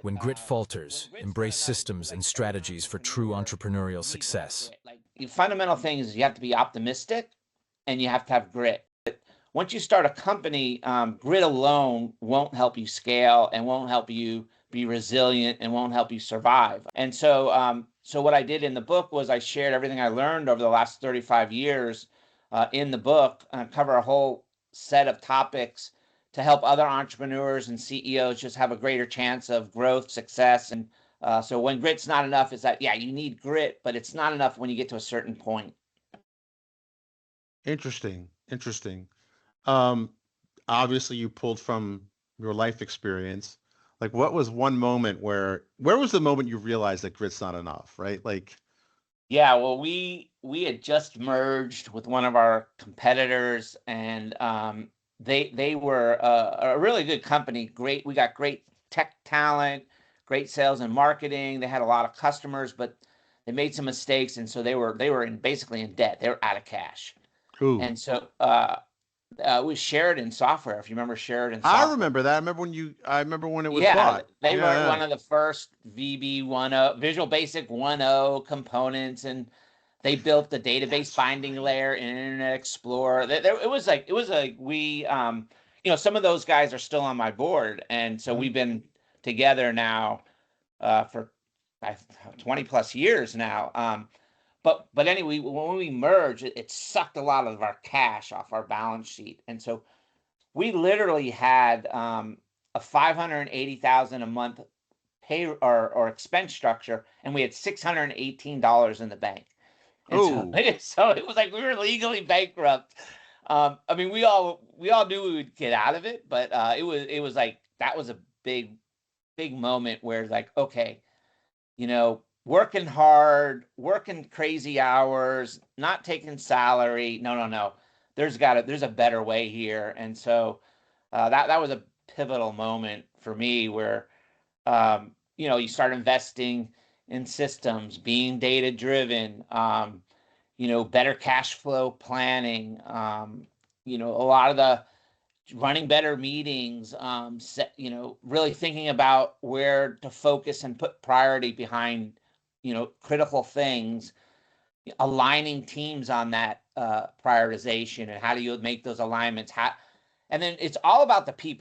When grit falters, embrace systems and strategies for true entrepreneurial success. The fundamental thing is you have to be optimistic and you have to have grit. Once you start a company, grit alone won't help you scale and won't help you be resilient and won't help you survive. And so what I did in the book was I shared everything I learned over the last 35 years in the book, cover a whole set of topics to help other entrepreneurs and CEOs just have a greater chance of growth, success. And so when grit's not enough, is that, yeah, you need grit, but it's not enough when you get to a certain point. Interesting. Interesting. Um, Obviously you pulled from your life experience. Like what was one moment where was the moment you realized that grit's not enough, right? Like, Yeah, well, we had just merged with one of our competitors, and they were a really good company. Great, we got great tech talent, great sales and marketing. They had a lot of customers, but they made some mistakes, and so they were basically in debt. They were out of cash, ooh, and so it was Sheridan Software. If you remember Sheridan I Software. remember that. I remember when it was Yeah, bought. they were Yeah, one of the first VB 1.0, Visual Basic 1.0 components, and they built the database binding layer in Internet Explorer. It was like some of those guys are still on my board, and so yeah. we've been together now for 20 plus years now. But anyway, when we merged, it sucked a lot of our cash off our balance sheet, and so we literally had a 580,000 a month pay or expense structure, and we had $618 in the bank. And so, Oh, so it was like we were legally bankrupt. I mean, we all knew we would get out of it, but it was like that was a big moment where it's like, okay, working hard, working crazy hours, not taking salary. No, no, no. There's a better way here. And so that was a pivotal moment for me where you start investing in systems, being data driven, better cash flow planning, a lot of the running better meetings, really thinking about where to focus and put priority behind, critical things, aligning teams on that prioritization, and how do you make those alignments? And then it's all about the people.